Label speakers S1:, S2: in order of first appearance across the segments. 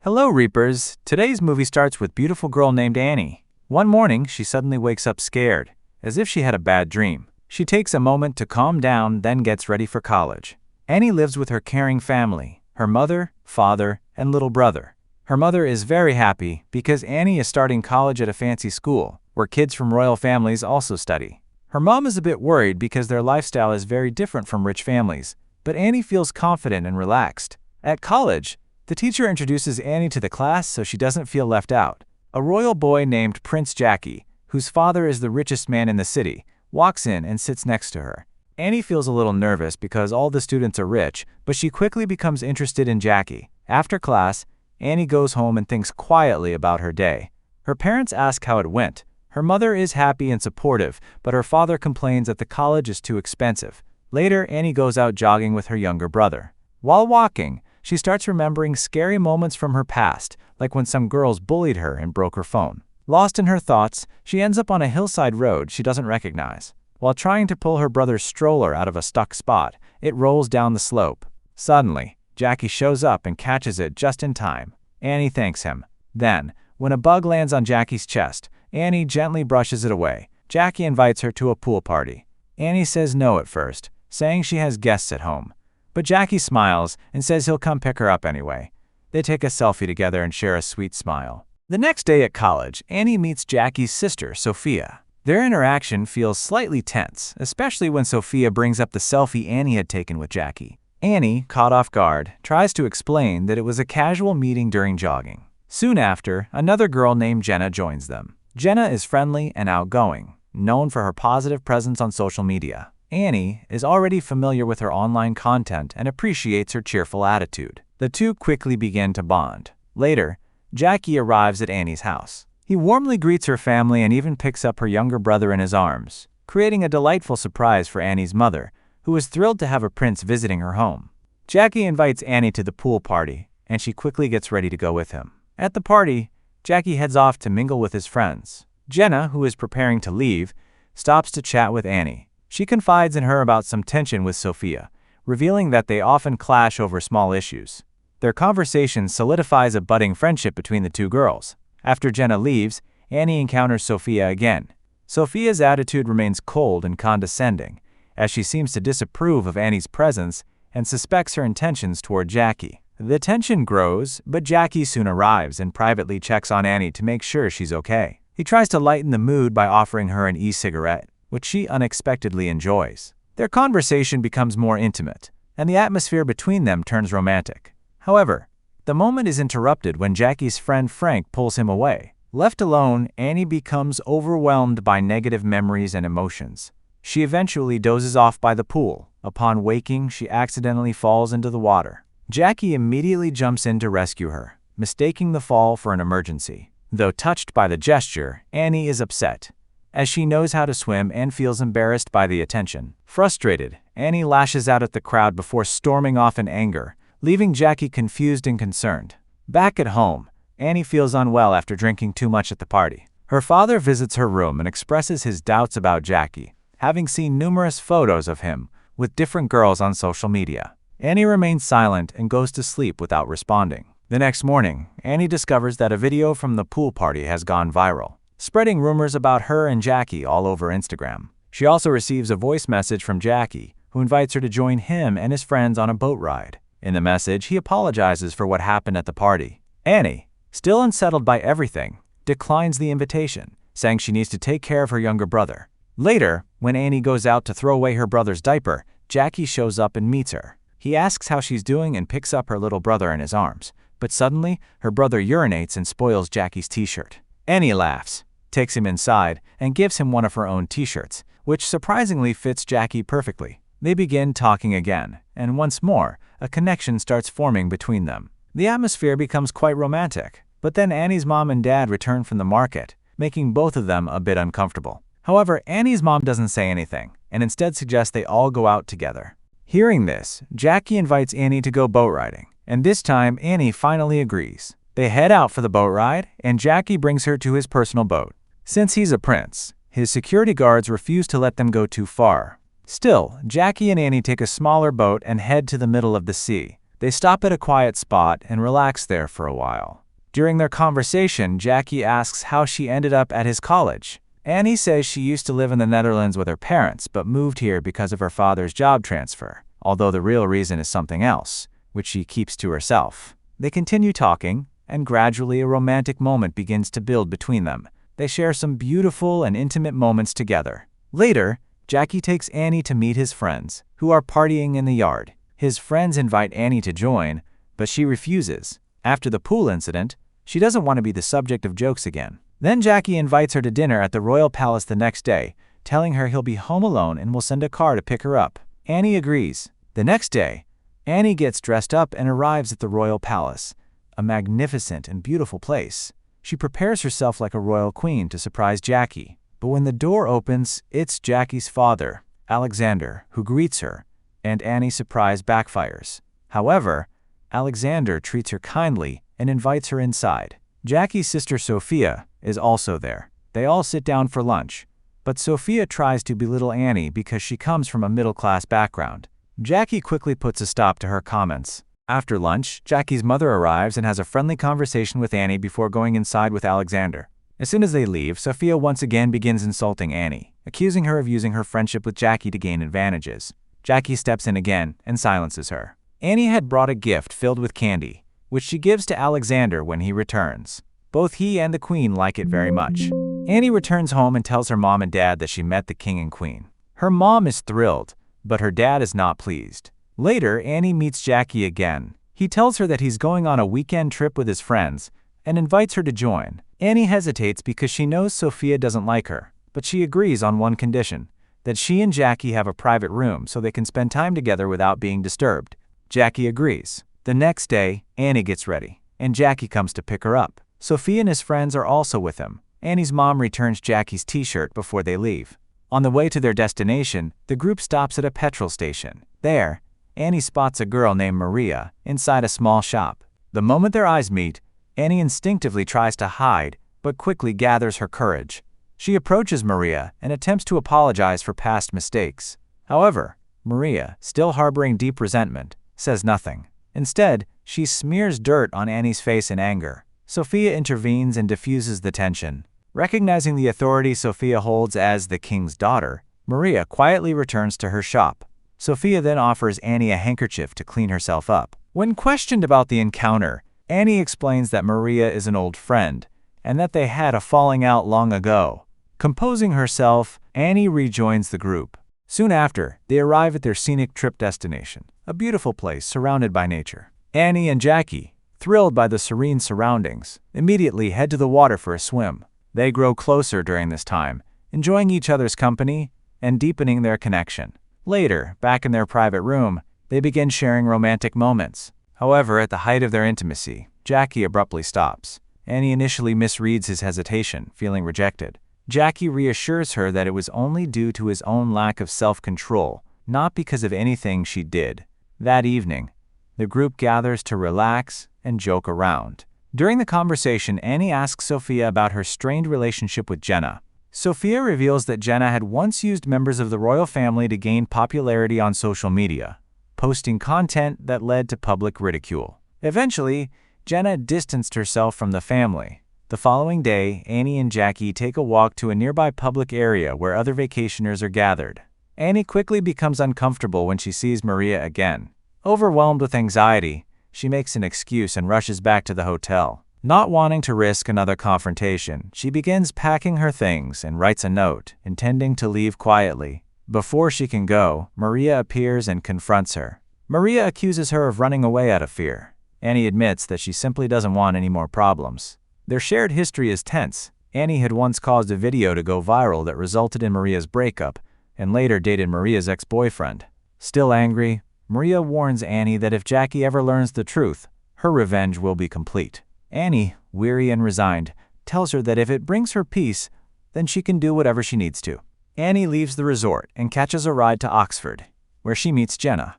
S1: Hello, Reapers! Today's movie starts with a beautiful girl named Annie. One morning, she suddenly wakes up scared, as if she had a bad dream. She takes a moment to calm down, then gets ready for college. Annie lives with her caring family, her mother, father, and little brother. Her mother is very happy because Annie is starting college at a fancy school, where kids from royal families also study. Her mom is a bit worried because their lifestyle is very different from rich families, but Annie feels confident and relaxed. At college, the teacher introduces Annie to the class so she doesn't feel left out. A royal boy named Prince Jackie, whose father is the richest man in the city, walks in and sits next to her. Annie feels a little nervous because all the students are rich, but she quickly becomes interested in Jackie. After class, Annie goes home and thinks quietly about her day. Her parents ask how it went. Her mother is happy and supportive, but her father complains that the college is too expensive. Later, Annie goes out jogging with her younger brother. While walking, she starts remembering scary moments from her past, like when some girls bullied her and broke her phone. Lost in her thoughts, she ends up on a hillside road she doesn't recognize. While trying to pull her brother's stroller out of a stuck spot, it rolls down the slope. Suddenly, Jackie shows up and catches it just in time. Annie thanks him. Then, when a bug lands on Jackie's chest, Annie gently brushes it away. Jackie invites her to a pool party. Annie says no at first, saying she has guests at home. But Jackie smiles and says he'll come pick her up anyway. They take a selfie together and share a sweet smile. The next day at college, Annie meets Jackie's sister, Sophia. Their interaction feels slightly tense, especially when Sophia brings up the selfie Annie had taken with Jackie. Annie, caught off guard, tries to explain that it was a casual meeting during jogging. Soon after, another girl named Jenna joins them. Jenna is friendly and outgoing, known for her positive presence on social media. Annie is already familiar with her online content and appreciates her cheerful attitude. The two quickly begin to bond. Later, Jackie arrives at Annie's house. He warmly greets her family and even picks up her younger brother in his arms, creating a delightful surprise for Annie's mother, who is thrilled to have a prince visiting her home. Jackie invites Annie to the pool party, and she quickly gets ready to go with him. At the party, Jackie heads off to mingle with his friends. Jenna, who is preparing to leave, stops to chat with Annie. She confides in her about some tension with Sophia, revealing that they often clash over small issues. Their conversation solidifies a budding friendship between the two girls. After Jenna leaves, Annie encounters Sophia again. Sophia's attitude remains cold and condescending, as she seems to disapprove of Annie's presence and suspects her intentions toward Jackie. The tension grows, but Jackie soon arrives and privately checks on Annie to make sure she's okay. He tries to lighten the mood by offering her an e-cigarette, which she unexpectedly enjoys. Their conversation becomes more intimate, and the atmosphere between them turns romantic. However, the moment is interrupted when Jackie's friend Frank pulls him away. Left alone, Annie becomes overwhelmed by negative memories and emotions. She eventually dozes off by the pool. Upon waking, she accidentally falls into the water. Jackie immediately jumps in to rescue her, mistaking the fall for an emergency. Though touched by the gesture, Annie is upset, as she knows how to swim and feels embarrassed by the attention. Frustrated, Annie lashes out at the crowd before storming off in anger, leaving Jackie confused and concerned. Back at home, Annie feels unwell after drinking too much at the party. Her father visits her room and expresses his doubts about Jackie, having seen numerous photos of him with different girls on social media. Annie remains silent and goes to sleep without responding. The next morning, Annie discovers that a video from the pool party has gone viral, spreading rumors about her and Jackie all over Instagram. She also receives a voice message from Jackie, who invites her to join him and his friends on a boat ride. In the message, he apologizes for what happened at the party. Annie, still unsettled by everything, declines the invitation, saying she needs to take care of her younger brother. Later, when Annie goes out to throw away her brother's diaper, Jackie shows up and meets her. He asks how she's doing and picks up her little brother in his arms, but suddenly, her brother urinates and spoils Jackie's t-shirt. Annie laughs, takes him inside, and gives him one of her own t-shirts, which surprisingly fits Jackie perfectly. They begin talking again, and once more, a connection starts forming between them. The atmosphere becomes quite romantic, but then Annie's mom and dad return from the market, making both of them a bit uncomfortable. However, Annie's mom doesn't say anything, and instead suggests they all go out together. Hearing this, Jackie invites Annie to go boat riding, and this time Annie finally agrees. They head out for the boat ride, and Jackie brings her to his personal boat. Since he's a prince, his security guards refuse to let them go too far. Still, Jackie and Annie take a smaller boat and head to the middle of the sea. They stop at a quiet spot and relax there for a while. During their conversation, Jackie asks how she ended up at his college. Annie says she used to live in the Netherlands with her parents but moved here because of her father's job transfer, although the real reason is something else, which she keeps to herself. They continue talking, and gradually a romantic moment begins to build between them. They share some beautiful and intimate moments together. Later, Jackie takes Annie to meet his friends, who are partying in the yard. His friends invite Annie to join, but she refuses. After the pool incident, she doesn't want to be the subject of jokes again. Then Jackie invites her to dinner at the royal palace the next day, telling her he'll be home alone and will send a car to pick her up. Annie agrees. The next day, Annie gets dressed up and arrives at the royal palace, a magnificent and beautiful place. She prepares herself like a royal queen to surprise Jackie. But when the door opens, it's Jackie's father, Alexander, who greets her, and Annie's surprise backfires. However, Alexander treats her kindly and invites her inside. Jackie's sister Sophia is also there. They all sit down for lunch, but Sophia tries to belittle Annie because she comes from a middle-class background. Jackie quickly puts a stop to her comments. After lunch, Jackie's mother arrives and has a friendly conversation with Annie before going inside with Alexander. As soon as they leave, Sophia once again begins insulting Annie, accusing her of using her friendship with Jackie to gain advantages. Jackie steps in again and silences her. Annie had brought a gift filled with candy, which she gives to Alexander when he returns. Both he and the queen like it very much. Annie returns home and tells her mom and dad that she met the king and queen. Her mom is thrilled, but her dad is not pleased. Later, Annie meets Jackie again. He tells her that he's going on a weekend trip with his friends and invites her to join. Annie hesitates because she knows Sophia doesn't like her, but she agrees on one condition, that she and Jackie have a private room so they can spend time together without being disturbed. Jackie agrees. The next day, Annie gets ready, and Jackie comes to pick her up. Sophia and his friends are also with him. Annie's mom returns Jackie's t-shirt before they leave. On the way to their destination, the group stops at a petrol station. There, Annie spots a girl named Maria inside a small shop. The moment their eyes meet, Annie instinctively tries to hide, but quickly gathers her courage. She approaches Maria and attempts to apologize for past mistakes. However, Maria, still harboring deep resentment, says nothing. Instead, she smears dirt on Annie's face in anger. Sophia intervenes and diffuses the tension. Recognizing the authority Sophia holds as the king's daughter, Maria quietly returns to her shop. Sophia then offers Annie a handkerchief to clean herself up. When questioned about the encounter, Annie explains that Maria is an old friend, and that they had a falling out long ago. Composing herself, Annie rejoins the group. Soon after, they arrive at their scenic trip destination, a beautiful place surrounded by nature. Annie and Jackie, thrilled by the serene surroundings, immediately head to the water for a swim. They grow closer during this time, enjoying each other's company and deepening their connection. Later, back in their private room, they begin sharing romantic moments. However, at the height of their intimacy, Jackie abruptly stops. Annie initially misreads his hesitation, feeling rejected. Jackie reassures her that it was only due to his own lack of self-control, not because of anything she did. That evening, the group gathers to relax and joke around. During the conversation, Annie asks Sophia about her strained relationship with Jenna. Sophia reveals that Jenna had once used members of the royal family to gain popularity on social media, posting content that led to public ridicule. Eventually, Jenna distanced herself from the family. The following day, Annie and Jackie take a walk to a nearby public area where other vacationers are gathered. Annie quickly becomes uncomfortable when she sees Maria again. Overwhelmed with anxiety, she makes an excuse and rushes back to the hotel. Not wanting to risk another confrontation, she begins packing her things and writes a note, intending to leave quietly. Before she can go, Maria appears and confronts her. Maria accuses her of running away out of fear. Annie admits that she simply doesn't want any more problems. Their shared history is tense. Annie had once caused a video to go viral that resulted in Maria's breakup, and later dated Maria's ex-boyfriend. Still angry, Maria warns Annie that if Jackie ever learns the truth, her revenge will be complete. Annie, weary and resigned, tells her that if it brings her peace, then she can do whatever she needs to. Annie leaves the resort and catches a ride to Oxford, where she meets Jenna.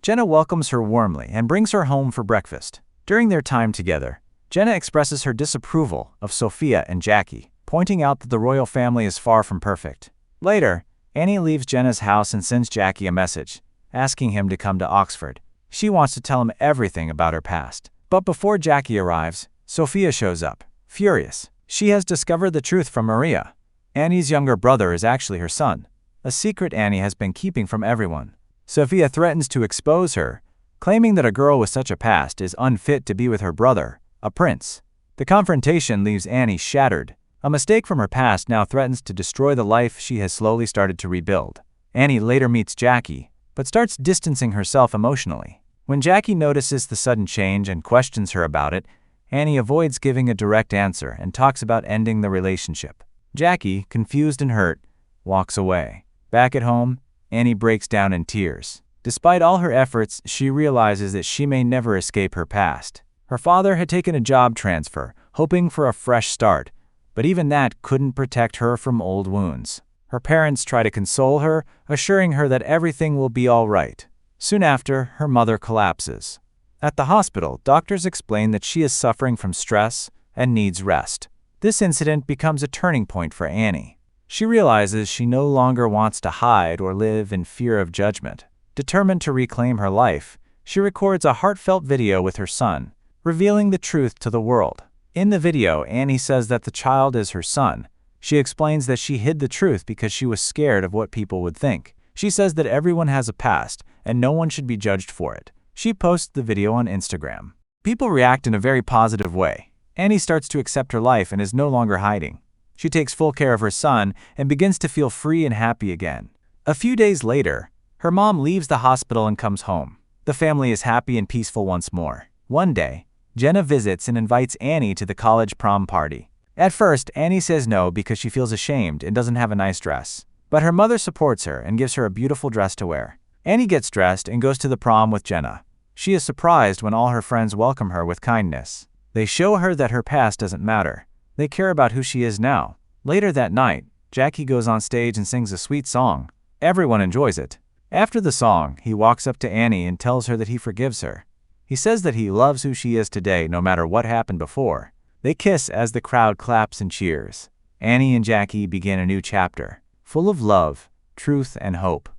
S1: Jenna welcomes her warmly and brings her home for breakfast. During their time together, Jenna expresses her disapproval of Sophia and Jackie, pointing out that the royal family is far from perfect. Later, Annie leaves Jenna's house and sends Jackie a message, asking him to come to Oxford. She wants to tell him everything about her past. But before Jackie arrives, Sophia shows up, furious. She has discovered the truth from Maria. Annie's younger brother is actually her son, a secret Annie has been keeping from everyone. Sophia threatens to expose her, claiming that a girl with such a past is unfit to be with her brother, a prince. The confrontation leaves Annie shattered. A mistake from her past now threatens to destroy the life she has slowly started to rebuild. Annie later meets Jackie, but starts distancing herself emotionally. When Jackie notices the sudden change and questions her about it, Annie avoids giving a direct answer and talks about ending the relationship. Jackie, confused and hurt, walks away. Back at home, Annie breaks down in tears. Despite all her efforts, she realizes that she may never escape her past. Her father had taken a job transfer, hoping for a fresh start, but even that couldn't protect her from old wounds. Her parents try to console her, assuring her that everything will be all right. Soon after, her mother collapses. At the hospital, doctors explain that she is suffering from stress and needs rest. This incident becomes a turning point for Annie. She realizes she no longer wants to hide or live in fear of judgment. Determined to reclaim her life, she records a heartfelt video with her son, revealing the truth to the world. In the video, Annie says that the child is her son. She explains that she hid the truth because she was scared of what people would think. She says that everyone has a past, and no one should be judged for it. She posts the video on Instagram. People react in a very positive way. Annie starts to accept her life and is no longer hiding. She takes full care of her son and begins to feel free and happy again. A few days later, her mom leaves the hospital and comes home. The family is happy and peaceful once more. One day, Jenna visits and invites Annie to the college prom party. At first, Annie says no because she feels ashamed and doesn't have a nice dress. But her mother supports her and gives her a beautiful dress to wear. Annie gets dressed and goes to the prom with Jenna. She is surprised when all her friends welcome her with kindness. They show her that her past doesn't matter. They care about who she is now. Later that night, Jackie goes on stage and sings a sweet song. Everyone enjoys it. After the song, he walks up to Annie and tells her that he forgives her. He says that he loves who she is today no matter what happened before. They kiss as the crowd claps and cheers. Annie and Jackie begin a new chapter, full of love, truth, and hope.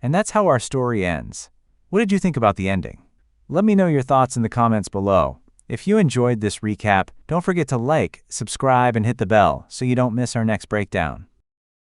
S1: And that's how our story ends. What did you think about the ending? Let me know your thoughts in the comments below. If you enjoyed this recap, don't forget to like, subscribe, and hit the bell so you don't miss our next breakdown.